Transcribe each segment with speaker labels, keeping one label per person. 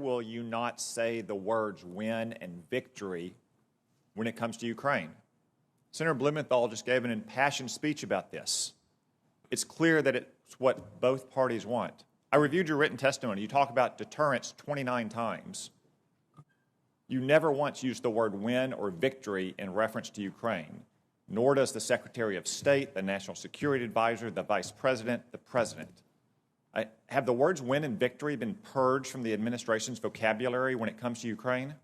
Speaker 1: Will you not say the words win and victory when it comes to Ukraine? Senator Blumenthal just gave an impassioned speech about this. It's clear that it's what both parties want. I reviewed your written testimony. You talk about deterrence 29 times. You never once used the word win or victory in reference to Ukraine, nor does the Secretary of State, the National Security Advisor, the Vice President, the President. Have the words win and victory been purged from the administration's vocabulary when it comes to Ukraine?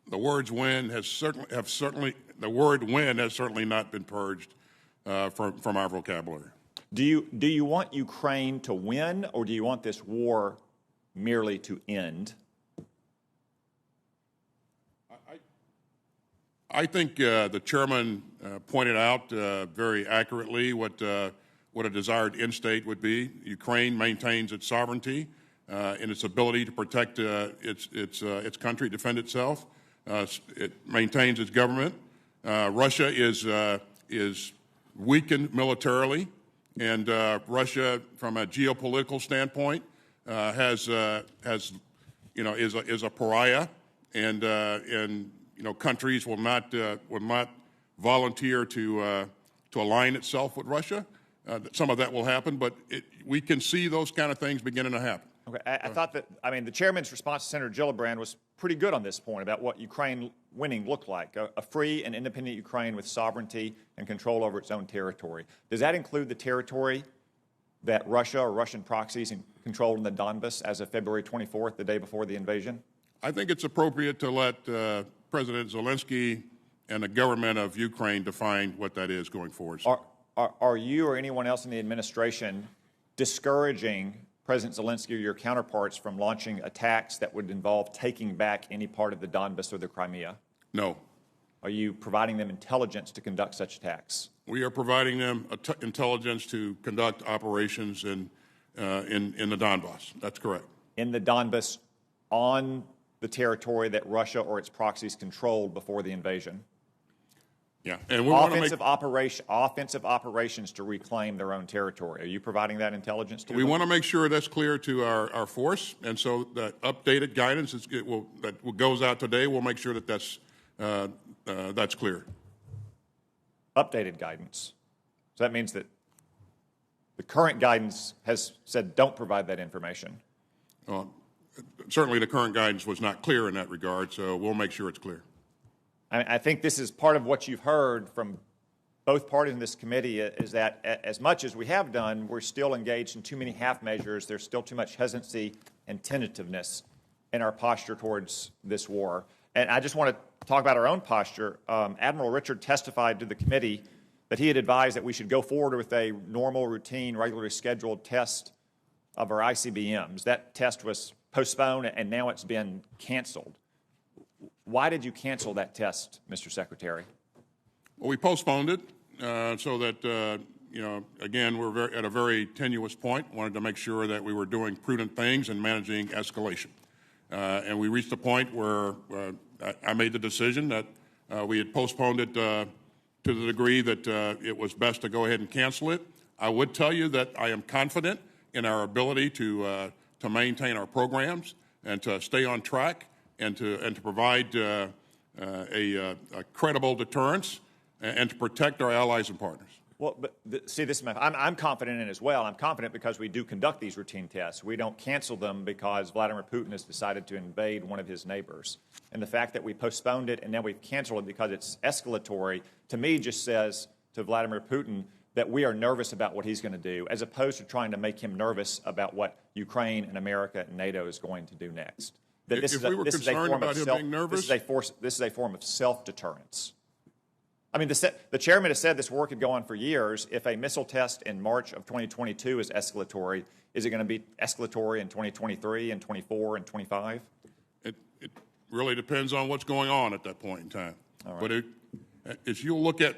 Speaker 2: The words win has certainly the word win has certainly not been purged from our vocabulary.
Speaker 1: Do you want Ukraine to win, or do you want this war merely to end?
Speaker 2: I think the chairman pointed out very accurately what a desired end state would be. Ukraine maintains its sovereignty and its ability to protect its country, defend itself. It maintains its government. Russia is weakened militarily, and Russia, from a geopolitical standpoint, is a pariah, and countries will not volunteer to align itself with Russia. Some of that will happen, but we can see those kind of things beginning to happen.
Speaker 1: Okay, I thought that, the chairman's response to Senator Gillibrand was pretty good on this point about what Ukraine winning looked like, a free and independent Ukraine with sovereignty and control over its own territory. Does that include the territory that Russia or Russian proxies controlled in the Donbas as of February 24th, the day before the invasion?
Speaker 2: I think it's appropriate to let President Zelensky and the government of Ukraine define what that is going forward.
Speaker 1: Are you or anyone else in the administration discouraging President Zelensky or your counterparts from launching attacks that would involve taking back any part of the Donbas or the Crimea?
Speaker 2: No.
Speaker 1: Are you providing them intelligence to conduct such attacks?
Speaker 2: We are providing them intelligence to conduct operations in the Donbas. That's correct.
Speaker 1: In the Donbas, on the territory that Russia or its proxies controlled before the invasion?
Speaker 2: Yeah, and we want to make
Speaker 1: offensive operations to reclaim their own territory. Are you providing that intelligence to them?
Speaker 2: We want to make sure that's clear to our force, and so the updated guidance that goes out today, we'll make sure that that's clear.
Speaker 1: Updated guidance. So that means that the current guidance has said don't provide that information.
Speaker 2: Certainly, the current guidance was not clear in that regard, so we'll make sure it's clear.
Speaker 1: I think this is part of what you've heard from both parties in this committee is that as much as we have done, we're still engaged in too many half measures. There's still too much hesitancy and tentativeness in our posture towards this war. And I just want to talk about our own posture. Admiral Richard testified to the committee that he had advised that we should go forward with a normal, routine, regularly scheduled test of our ICBMs. That test was postponed, and now it's been canceled. Why did you cancel that test, Mr. Secretary?
Speaker 2: Well, we postponed it so that, again, we're at a very tenuous point. Wanted to make sure that we were doing prudent things and managing escalation. And we reached a point where I made the decision that we had postponed it to the degree that it was best to go ahead and cancel it. I would tell you that I am confident in our ability to maintain our programs and to stay on track and to provide a credible deterrence and to protect our allies and partners.
Speaker 1: Well, but see, this is I'm confident in it as well. I'm confident because we do conduct these routine tests. We don't cancel them because Vladimir Putin has decided to invade one of his neighbors. And the fact that we postponed it and now we've canceled it because it's escalatory, to me just says to Vladimir Putin that we are nervous about what he's going to do, as opposed to trying to make him nervous about what Ukraine and America and NATO is going to do next.
Speaker 2: If we were concerned about him being nervous?
Speaker 1: This is a form of self-deterrence. The chairman has said this work could go on for years. If a missile test in March of 2022 is escalatory, is it going to be escalatory in 2023 and 24 and 25?
Speaker 2: It really depends on what's going on at that point in time.
Speaker 1: All right.
Speaker 2: But as you look at,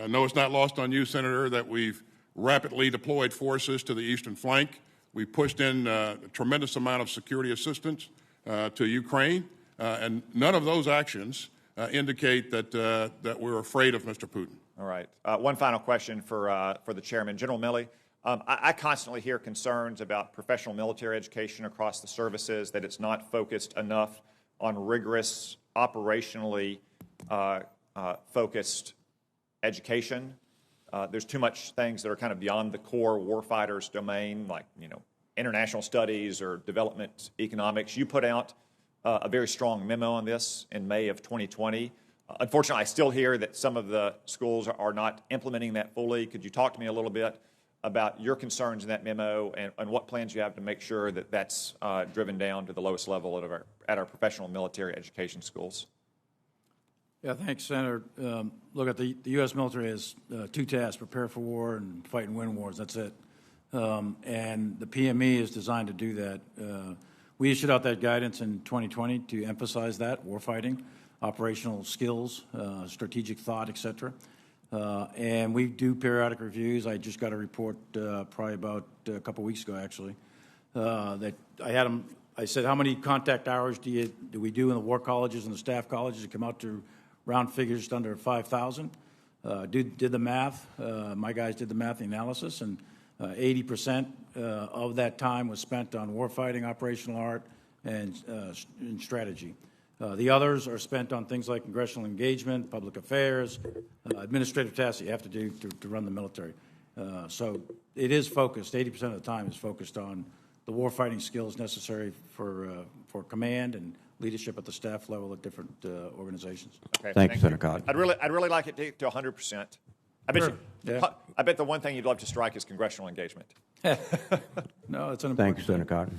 Speaker 2: I know it's not lost on you, Senator, that we've rapidly deployed forces to the eastern flank. We pushed in a tremendous amount of security assistance to Ukraine, and none of those actions indicate that we're afraid of Mr. Putin.
Speaker 1: All right. One final question for the chairman. General Milley, I constantly hear concerns about professional military education across the services, that it's not focused enough on rigorous, operationally focused education. There's too much things that are kind of beyond the core warfighter's domain, like, international studies or development economics. You put out a very strong memo on this in May of 2020. Unfortunately, I still hear that some of the schools are not implementing that fully. Could you talk to me a little bit about your concerns in that memo and what plans you have to make sure that that's driven down to the lowest level at our professional military education schools?
Speaker 3: Yeah, thanks, Senator. Look, the U.S. military has two tasks: prepare for war and fight and win wars. That's it. And the PME is designed to do that. We issued out that guidance in 2020 to emphasize that, warfighting, operational skills, strategic thought, et cetera. And we do periodic reviews. I just got a report probably about a couple weeks ago, actually, that I had them. I said, how many contact hours do we do in the war colleges and the staff colleges? It come out to round figures just under 5,000. Did the math. My guys did the math, the analysis, and 80% of that time was spent on warfighting, operational art, and strategy. The others are spent on things like congressional engagement, public affairs, administrative tasks that you have to do to run the military. So it is focused. 80% of the time is focused on the warfighting skills necessary for command and leadership at the staff level at different organizations.
Speaker 1: Okay,
Speaker 4: Thank you, Senator Cotton.
Speaker 1: I'd really like it to 100%. I bet
Speaker 3: Sure. Yeah.
Speaker 1: I bet the one thing you'd love to strike is congressional engagement.
Speaker 3: No, it's an important
Speaker 4: Thank you, Senator Cotton.